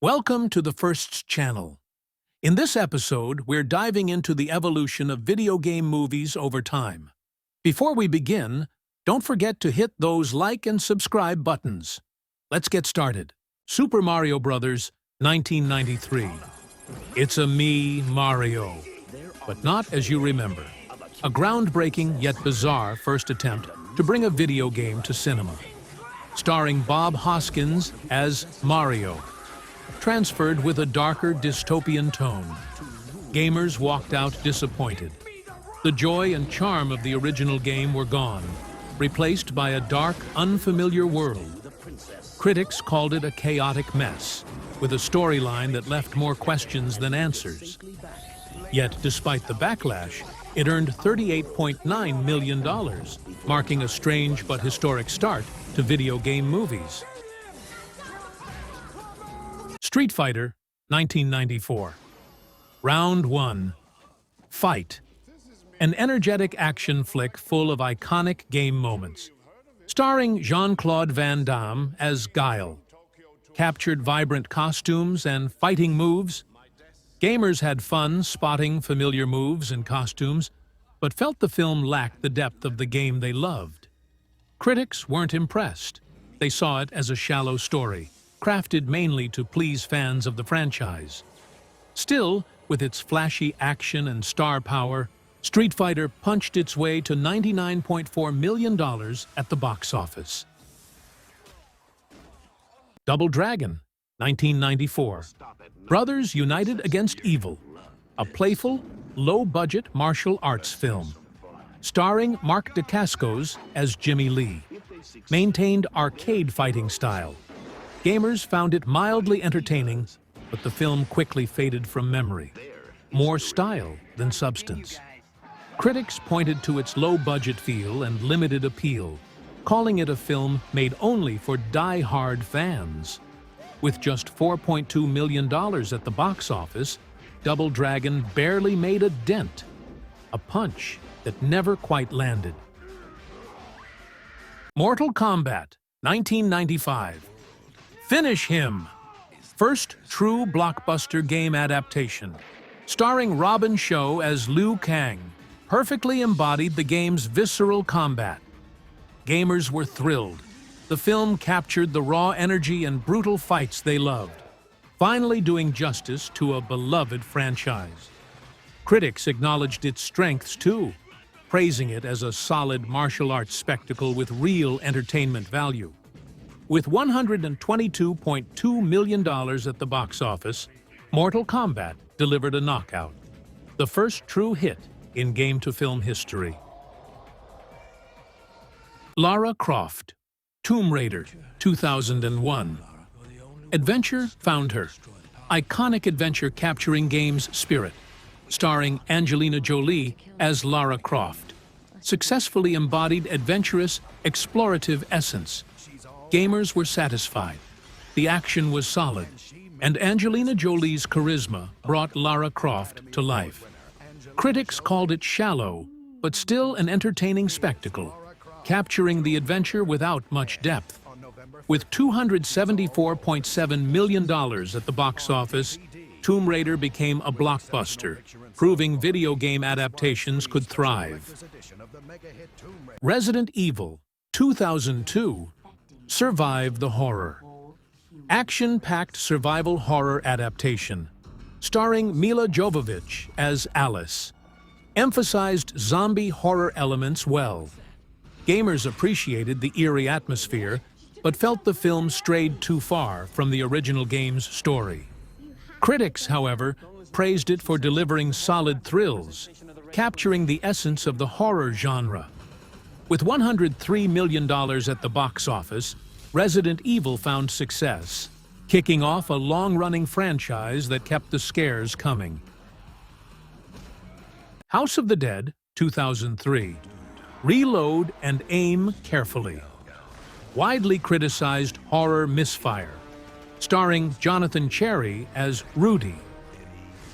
Welcome to the First Channel. In this episode, we're diving into the evolution of video game movies over time. Before we begin, don't forget to hit those like and subscribe buttons. Let's get started. Super Mario Bros. 1993. It's a me, Mario. But not as you remember. A groundbreaking yet bizarre first attempt to bring a video game to cinema. Starring Bob Hoskins as Mario, transferred with a darker dystopian tone. Gamers walked out disappointed. The joy and charm of the original game were gone, replaced by a dark, unfamiliar world. Critics called it a chaotic mess, with a storyline that left more questions than answers. Yet, despite the backlash, it earned $38.9 million, marking a strange but historic start to video game movies. Street Fighter, 1994. Round 1. Fight. An energetic action flick full of iconic game moments. Starring Jean-Claude Van Damme as Guile. Captured vibrant costumes and fighting moves. Gamers had fun spotting familiar moves and costumes, but felt the film lacked the depth of the game they loved. Critics weren't impressed. They saw it as a shallow story, crafted mainly to please fans of the franchise. Still, with its flashy action and star power, Street Fighter punched its way to $99.4 million at the box office. Double Dragon, 1994. Brothers united against evil. A playful, low-budget martial arts film. Starring Mark Dacascos as Jimmy Lee. Maintained arcade fighting style. Gamers found it mildly entertaining, but the film quickly faded from memory. More style than substance. Critics pointed to its low-budget feel and limited appeal, calling it a film made only for die-hard fans. With just $4.2 million at the box office, Double Dragon barely made a dent. A punch that never quite landed. Mortal Kombat, 1995. Finish him! First true blockbuster game adaptation. Starring Robin Shou as Liu Kang, perfectly embodied the game's visceral combat. Gamers were thrilled. The film captured the raw energy and brutal fights they loved, finally doing justice to a beloved franchise. Critics acknowledged its strengths too, praising it as a solid martial arts spectacle with real entertainment value. With $122.2 million at the box office, Mortal Kombat delivered a knockout, the first true hit in game-to-film history. Lara Croft, Tomb Raider, 2001. Adventure found her. Iconic adventure capturing game's spirit, starring Angelina Jolie as Lara Croft. Successfully embodied adventurous, explorative essence. Gamers were satisfied. The action was solid, and Angelina Jolie's charisma brought Lara Croft to life. Critics called it shallow, but still an entertaining spectacle, capturing the adventure without much depth. With $274.7 million at the box office, Tomb Raider became a blockbuster, proving video game adaptations could thrive. Resident Evil, 2002, survived the horror. Action-packed survival horror adaptation, starring Mila Jovovich as Alice, emphasized zombie horror elements well. Gamers appreciated the eerie atmosphere, but felt the film strayed too far from the original game's story. Critics, however, praised it for delivering solid thrills, capturing the essence of the horror genre. With $103 million at the box office, Resident Evil found success, kicking off a long-running franchise that kept the scares coming. House of the Dead, 2003. Reload and aim carefully. Widely criticized horror misfire, starring Jonathan Cherry as Rudy.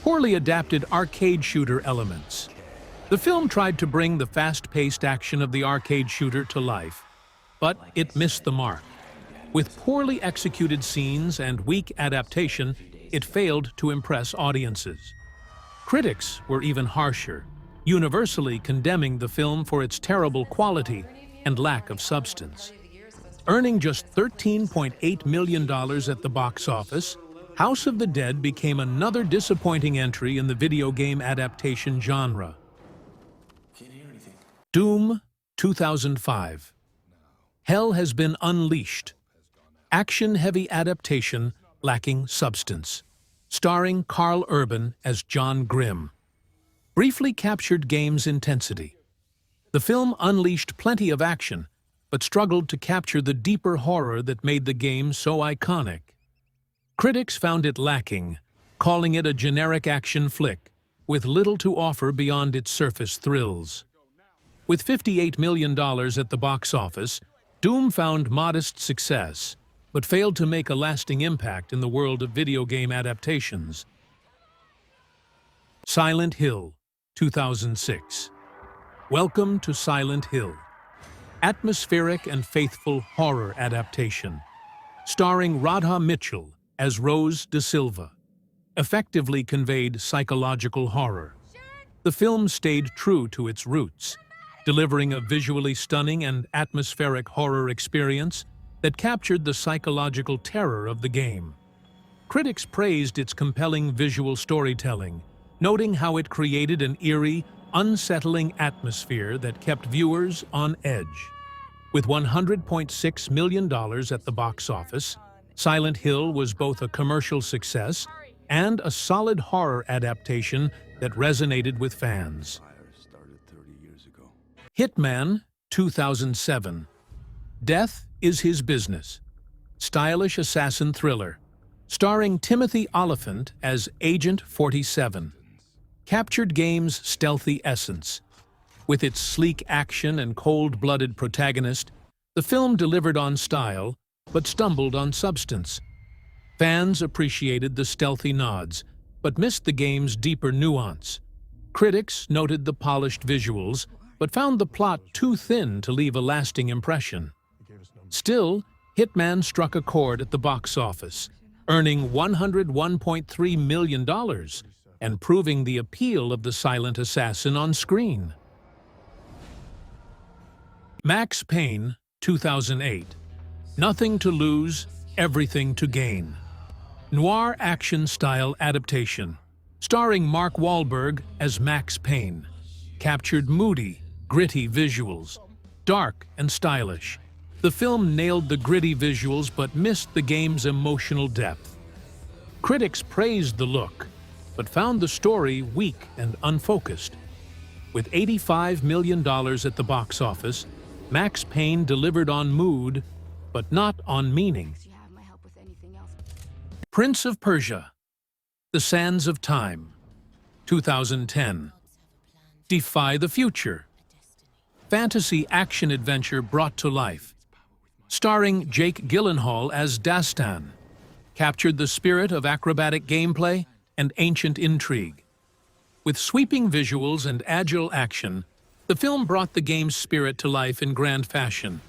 Poorly adapted arcade shooter elements. The film tried to bring the fast-paced action of the arcade shooter to life, but it missed the mark. With poorly executed scenes and weak adaptation, it failed to impress audiences. Critics were even harsher, universally condemning the film for its terrible quality and lack of substance. Earning just $13.8 million at the box office, House of the Dead became another disappointing entry in the video game adaptation genre. Doom, 2005. Hell has been unleashed. Action-heavy adaptation lacking substance. Starring Karl Urban as John Grimm. Briefly captured game's intensity. The film unleashed plenty of action, but struggled to capture the deeper horror that made the game so iconic. Critics found it lacking, calling it a generic action flick, with little to offer beyond its surface thrills. With $58 million at the box office, Doom found modest success, but failed to make a lasting impact in the world of video game adaptations. Silent Hill, 2006. Welcome to Silent Hill. Atmospheric and faithful horror adaptation. Starring Radha Mitchell as Rose De Silva. Effectively conveyed psychological horror. The film stayed true to its roots, delivering a visually stunning and atmospheric horror experience that captured the psychological terror of the game. Critics praised its compelling visual storytelling, noting how it created an eerie, unsettling atmosphere that kept viewers on edge. With $100.6 million at the box office, Silent Hill was both a commercial success and a solid horror adaptation that resonated with fans. Hitman, 2007. Death is His Business. Stylish assassin thriller. Starring Timothy Olyphant as Agent 47. Captured game's stealthy essence. With its sleek action and cold-blooded protagonist, the film delivered on style, but stumbled on substance. Fans appreciated the stealthy nods, but missed the game's deeper nuance. Critics noted the polished visuals, but found the plot too thin to leave a lasting impression. Still, Hitman struck a chord at the box office, earning $101.3 million and proving the appeal of the silent assassin on screen. Max Payne, 2008. Nothing to lose, everything to gain. Noir action-style adaptation, starring Mark Wahlberg as Max Payne. Captured moody, gritty visuals, dark and stylish. The film nailed the gritty visuals but missed the game's emotional depth. Critics praised the look, but found the story weak and unfocused. With $85 million at the box office, Max Payne delivered on mood, but not on meaning. Prince of Persia, The Sands of Time, 2010. Defy the Future. Fantasy action-adventure brought to life. Starring Jake Gyllenhaal as Dastan. Captured the spirit of acrobatic gameplay and ancient intrigue. With sweeping visuals and agile action, the film brought the game's spirit to life in grand fashion.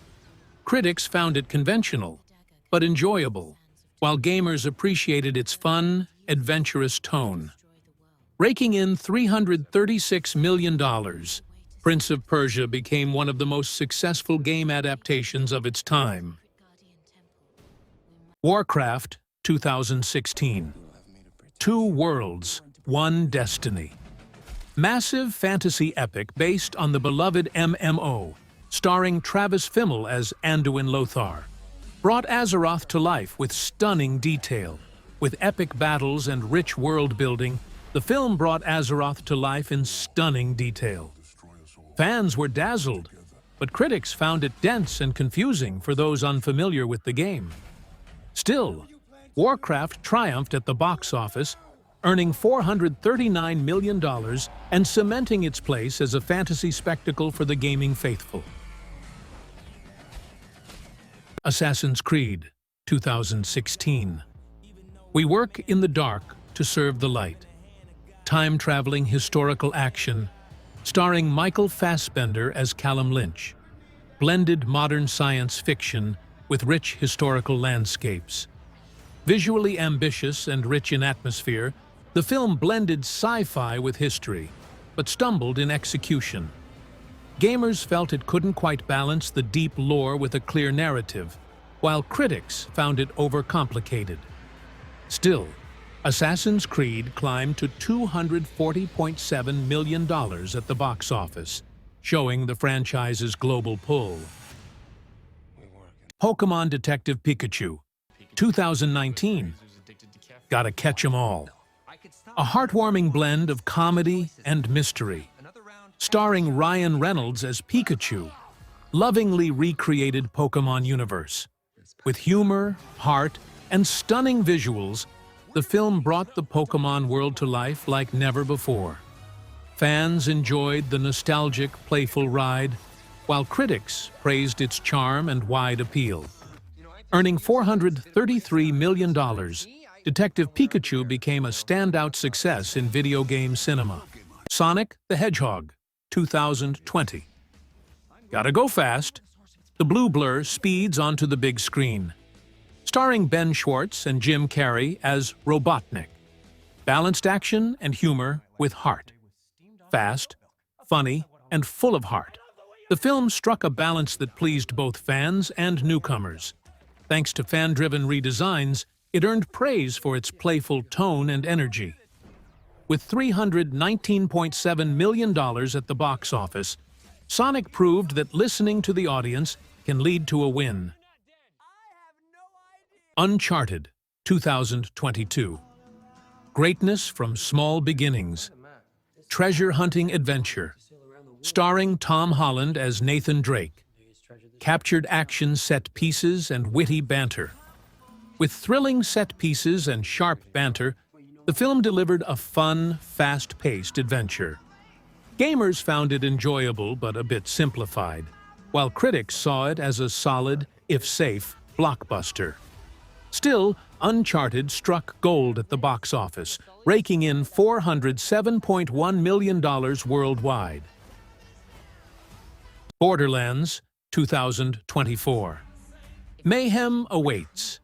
Critics found it conventional, but enjoyable, while gamers appreciated its fun, adventurous tone. Raking in $336 million, Prince of Persia became one of the most successful game adaptations of its time. Warcraft, 2016. Two worlds, one destiny. Massive fantasy epic based on the beloved MMO, starring Travis Fimmel as Anduin Lothar. Brought Azeroth to life with stunning detail. With epic battles and rich world-building, the film brought Azeroth to life in stunning detail. Fans were dazzled, but critics found it dense and confusing for those unfamiliar with the game. Still, Warcraft triumphed at the box office, earning $439 million and cementing its place as a fantasy spectacle for the gaming faithful. Assassin's Creed, 2016. We work in the dark to serve the light. Time-traveling historical action, starring Michael Fassbender as Callum Lynch. Blended modern science fiction with rich historical landscapes. Visually ambitious and rich in atmosphere, the film blended sci-fi with history, but stumbled in execution. Gamers felt it couldn't quite balance the deep lore with a clear narrative, while critics found it overcomplicated. Still, Assassin's Creed climbed to $240.7 million at the box office, showing the franchise's global pull. Pokémon Detective Pikachu, 2019. Gotta catch 'em all. A heartwarming blend of comedy and mystery. Starring Ryan Reynolds as Pikachu, lovingly recreated Pokémon universe. With humor, heart, and stunning visuals, the film brought the Pokémon world to life like never before. Fans enjoyed the nostalgic, playful ride, while critics praised its charm and wide appeal. Earning $433 million, Detective Pikachu became a standout success in video game cinema. Sonic the Hedgehog, 2020. Gotta go fast. The blue blur speeds onto the big screen. Starring Ben Schwartz and Jim Carrey as Robotnik. Balanced action and humor with heart. Fast, funny, and full of heart. The film struck a balance that pleased both fans and newcomers. Thanks to fan-driven redesigns, it earned praise for its playful tone and energy. With $319.7 million at the box office, Sonic proved that listening to the audience can lead to a win. Uncharted, 2022. Greatness from small beginnings. Treasure-hunting adventure. Starring Tom Holland as Nathan Drake. Captured action set pieces and witty banter. With thrilling set pieces and sharp banter, the film delivered a fun, fast-paced adventure. Gamers found it enjoyable but a bit simplified, while critics saw it as a solid, if safe, blockbuster. Still, Uncharted struck gold at the box office, raking in $407.1 million worldwide. Borderlands, 2024. Mayhem awaits.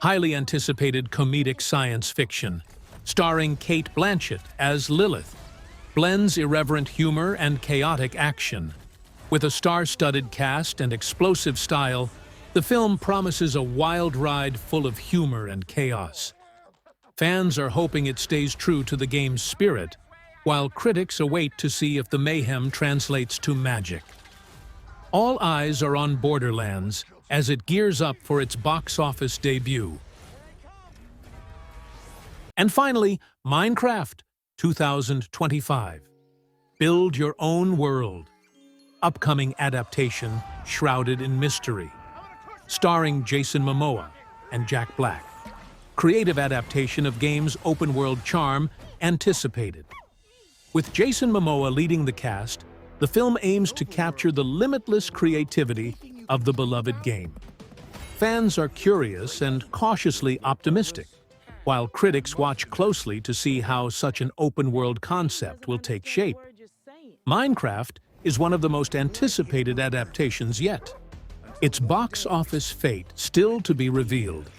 Highly anticipated comedic science fiction, starring Cate Blanchett as Lilith, blends irreverent humor and chaotic action. With a star-studded cast and explosive style, the film promises a wild ride full of humor and chaos. Fans are hoping it stays true to the game's spirit, while critics await to see if the mayhem translates to magic. All eyes are on Borderlands as it gears up for its box office debut. And finally, Minecraft, 2025. Build your own world. Upcoming adaptation shrouded in mystery. Starring Jason Momoa and Jack Black. Creative adaptation of game's open-world charm anticipated. With Jason Momoa leading the cast, the film aims to capture the limitless creativity of the beloved game. Fans are curious and cautiously optimistic, while critics watch closely to see how such an open-world concept will take shape. Minecraft is one of the most anticipated adaptations yet. Its box office fate still to be revealed.